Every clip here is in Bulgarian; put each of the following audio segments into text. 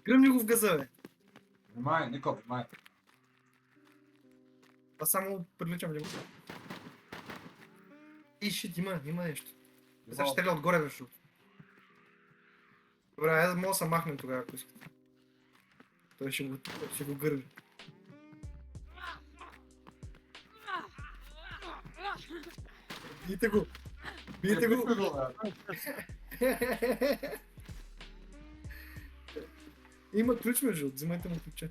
Гръмни го в газа, бе. Внимай, Нико, внимай. Аз само привличам внимание. И шит, има нещо. Сега ще стреля отгоре, защото. Добре, айде мога да се махнем тогава, ако искате. Той ще го гърби. Бийте го! Бийте го! Има ключ между, взимайте му ключа.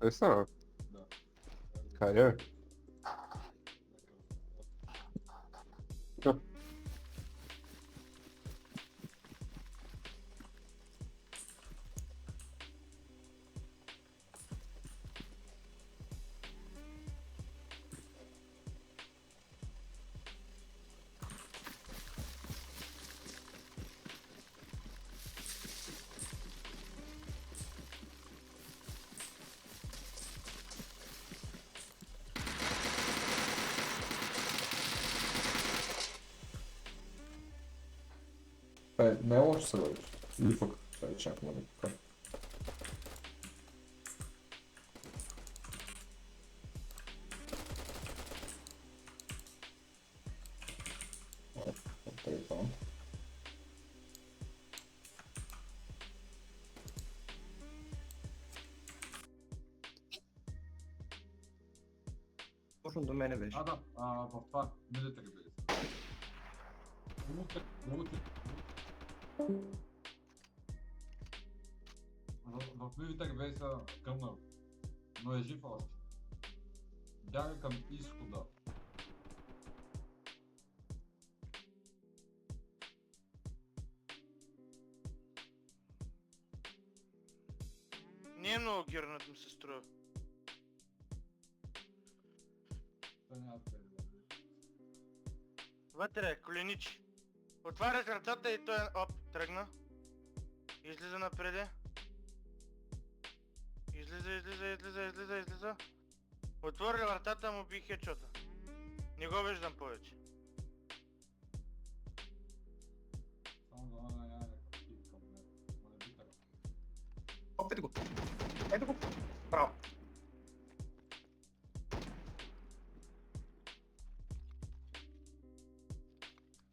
Естествено. Хайде. Не е лошо се вървиш. Или пък, чакай, чакай, нали? Телефон. Точно до мене беше. Да, в това, милитари бейс. Лутък. В милитари бейса къмнал, но е жив още. Бяга към изхода. Не е много гирнат ми се струва. Вътре, коленичи. Отваря вратата и той оп, тръгна. Излиза напреде. Излиза. Отворя вратата, му би хедшота. Не го виждам повече. Оп, ето го. Ето го. Браво.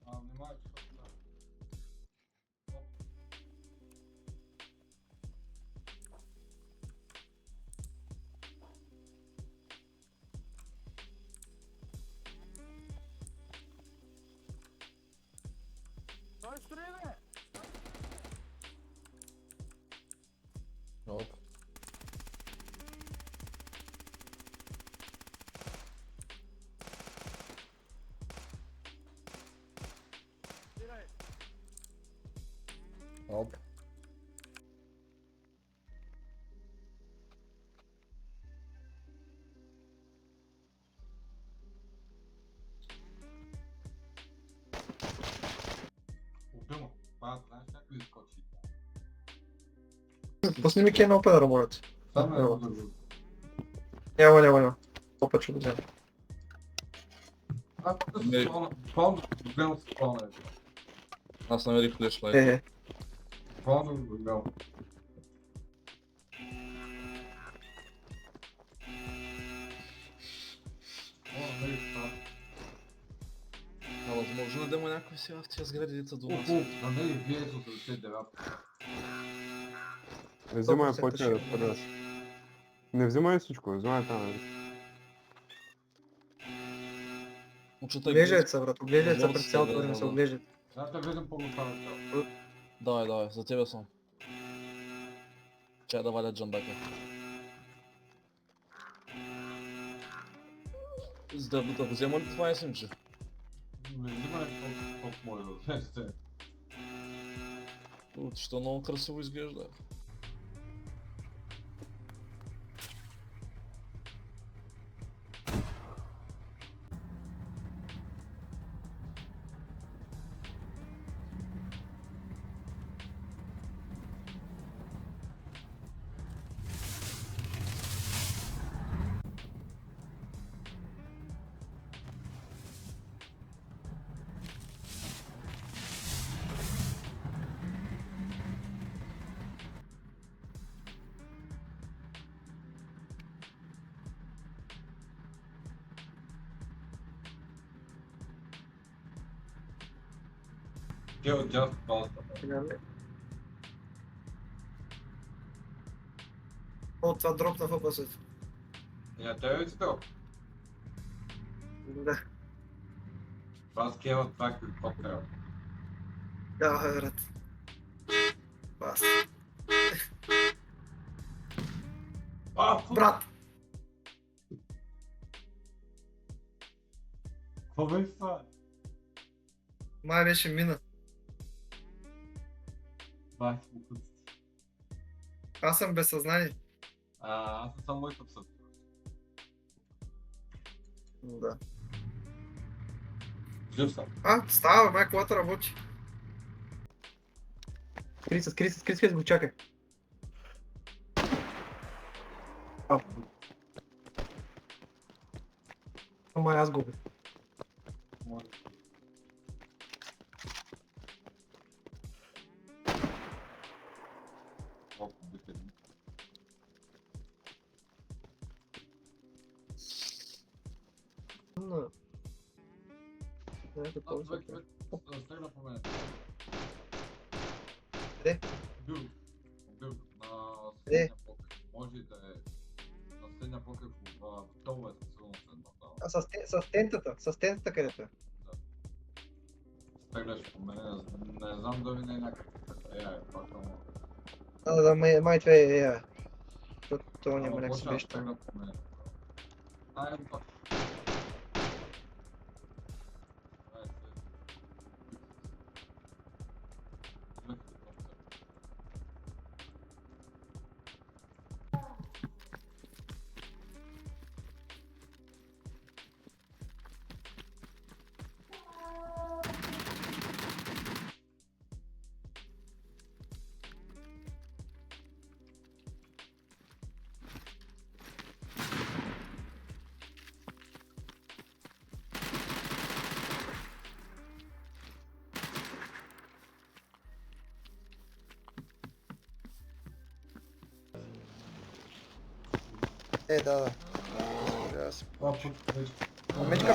Внимай, Той строи, бе! Оп. Стирай! Оп. убил. Това знаеш как ли изкочи? Пусни ми Кен Опенъра, моля ти. Само е Ево. да го... Няма. Опа, ще го взема. Не. Буквално гледам с плана. Аз намерих флешлайт. Буквално го гледам. А възможно да има някой сега в тия сградите до нас. А не, вие с 89. Не взимай 100% пътя ще да първаш. Не взимай всичко, взимай там. Учета Оглеждайте се, брат, оглеждайте се през цялото време, се оглеждате. Аз да видим по-голяма. Давай, за тебе съм. Чай да валя джандака. Да го взема ли това SMG? Не взимай колко може да вземете. Що много красиво изглежда. Kill just basta. О, това дропна в опасът. Я тебе ли сто? Да. Бас кела това какво трябва. Да, брат. Бас. Брат! Какво беше това? Май беше мина. Бах, кукуците. Аз съм без съзнание. Аз не съм моята псът. Да. Жив съм. Става, май колата работи. Скри се, го чакай. Май аз губя. Може. Колко бите ли? Стреля по мене. Къде? Бил. На Къде? съседния покрив. Може да е на съседния покрив в доловете, сигурно се едно там. А с тентата където е. Стреляш по мене, не знам дали не е някакъв пак ама. Да, май това е. То няма Ама някакси почва да беше. стреля по мене. Ето пак. Да. Мечка.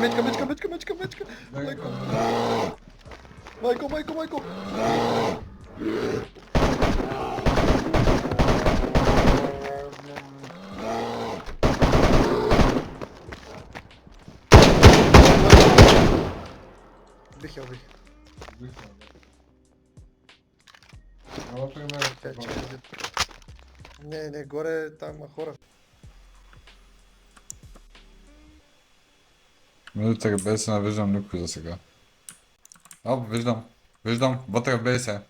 Майко. Бих. Не, горе там има хора. Видите, без не виждам никой за сега. Виждам, вътре без е.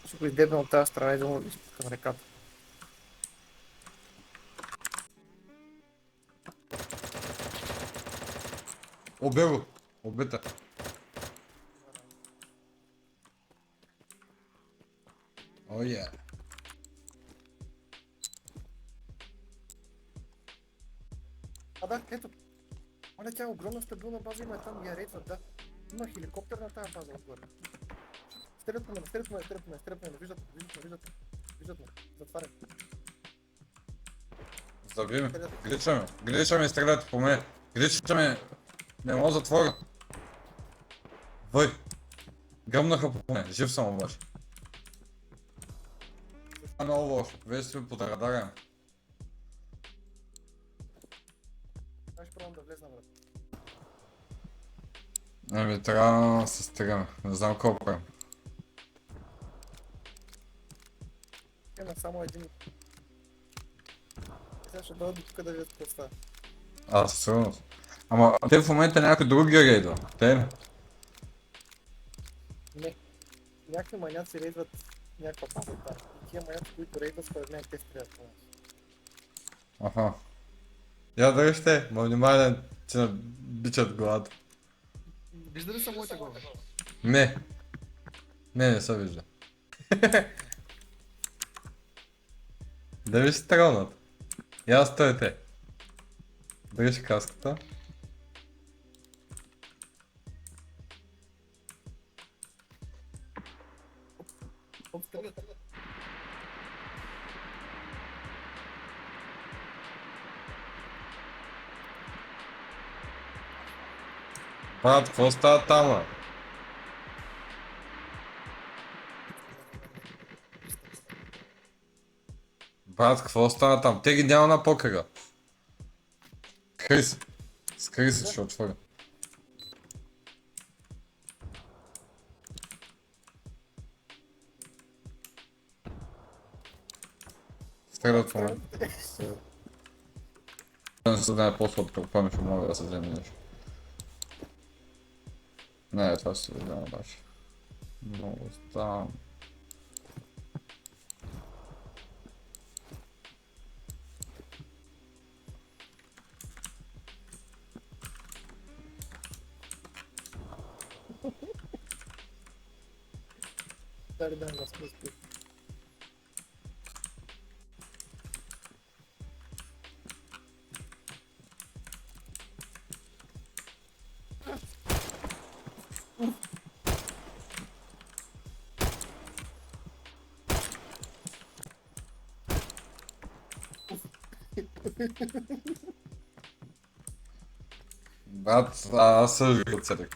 Ще го издебна от тази страна и да му изпускам реката. Убил, убита. О, е. Да, ето. Оля, тя е огромна стабилна база, има там я рейдват, да. Има хеликоптер на тази база отгоре. Стрелят ме, виждат ме. Затварям. Заби ме. Глича ме, стрелят по мен. Глича ме. Не мога да затворя. Въй. Гръмнаха по мен, жив съм обаче. Това е много лошо, вече сме под радара. Знаеш, пробвам да влезна, брат. Ами трябва да се стигаме, не знам колко правим. Има само един. Сега ще дойда до тук да видят какво става. Със сигурност. Ама те в момента някой друг ги рейдва. Те ли? Не. Някакви маняци рейдват някаква база там. И тия маняци, които рейдват, според мен те стрелят по нас. Аха. Я дали ще, ма внимай да ти бичат главата. Вижда ли са моите глави? Не се вижда. Дали ще стрелнат? Я стойте. Дали ще каската? Стрелят. Брат, какво става там, бе? Брат, какво стана там? Те ги няма на покера. Крис. Скри се, ще отворя. Стрелят по мен. Не се знае по-сладко, помня, че мога да се вземе нещо. Не, това ще се взема обаче. Много там. Дали да го спусти. Брат, аз също го целях.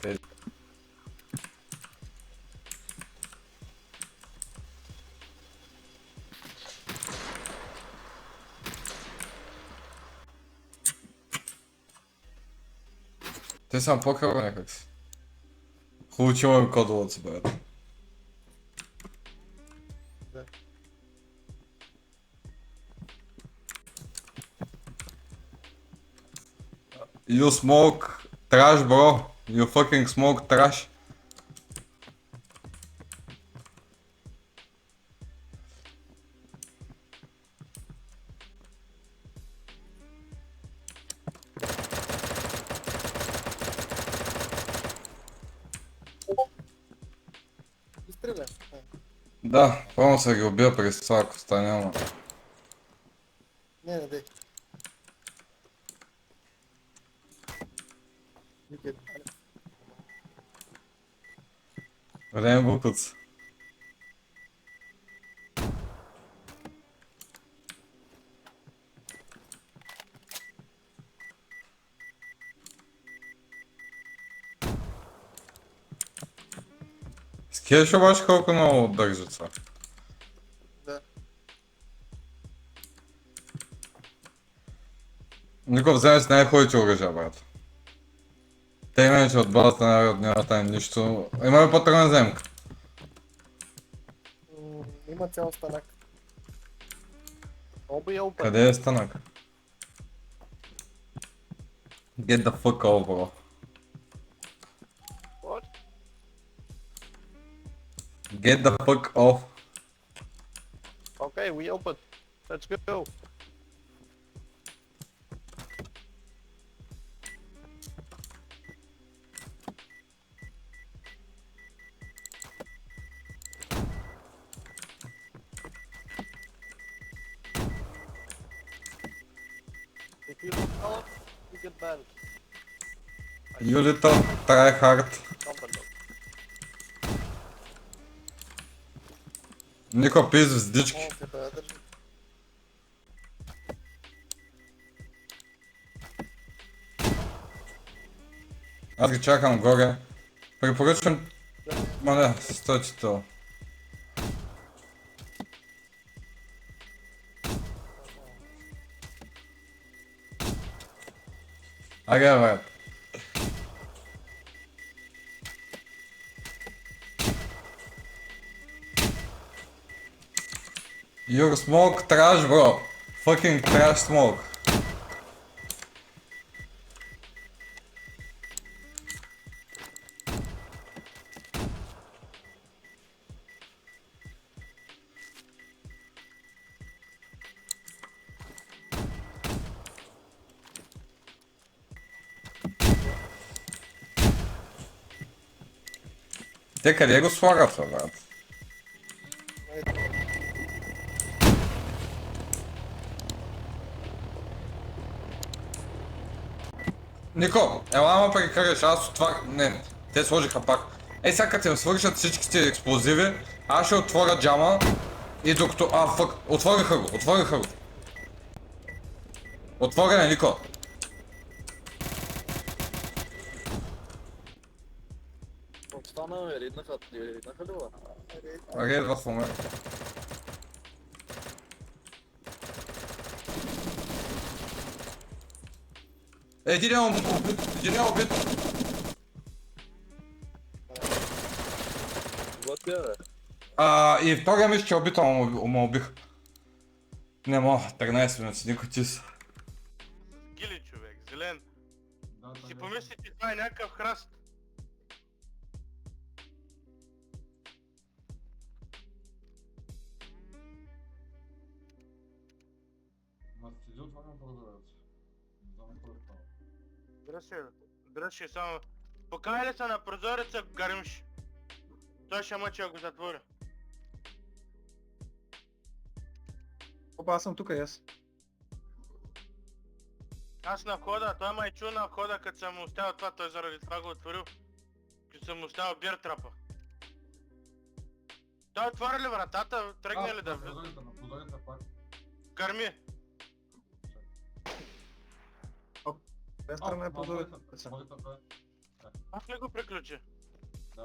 Те са по-хъбра някак си. Хубаво, че имаме кодовата си, брат. Да. You smoke trash, bro. You fucking smoke trash. Изстреля. Да, пълно се ги убия през това, ако стане, ама. Не, дей. Викет. Време букуц. Скеш обаче колко много държат това. Да. Никой вземе си най-хубавите оръжия, брат. Те иначе от базата няма да стане нищо. Има ли патрон земка? Има цял станак. Оба я опа. Къде е станък? Get the fuck off, bro. What? Get the fuck off. Okay, we open. Let's go. If you look out, you get banned. You little tryhard. Number lock. Нико пиз вздички. О, те да държи. Аз ги чакам горе. Препоръчвам... Ма не, стойте това. Айде, брат. Your smoke trash, bro. Fucking trash smoke. Те къде го слагат, бе, брат? Нико, ела ма прекараш, аз отваря... Не, те сложиха пак. Ей сега като им свършат всичките експлозиви, аз ще отворя джама и докато... А, фък, отвориха го, отвориха го. Отворен е, Нико. Ana reyna katlıyor. Reyna kalıyor. Рейдва в момента. Един е убит, един е убит. Вот бе. И втория мисля, че е убит, ама му убих. Не мога, 13 минути, никой ти си. Гили човек, зелен. Си помисли, че това е някакъв храст. Дръжи само. Покай ли се на прозореца, гърмиш. Той ще мъчи, ако го затворя. Опа, аз съм тук и аз. Аз на входа, той ме е чул на входа, като съм му оставил това, той заради това го отворил. Като съм му оставил бир трапа. Той отвори ли вратата, тръгне ли да влиза? Гърми. Коя страна е прозореца? Аз ли го приключи? Да.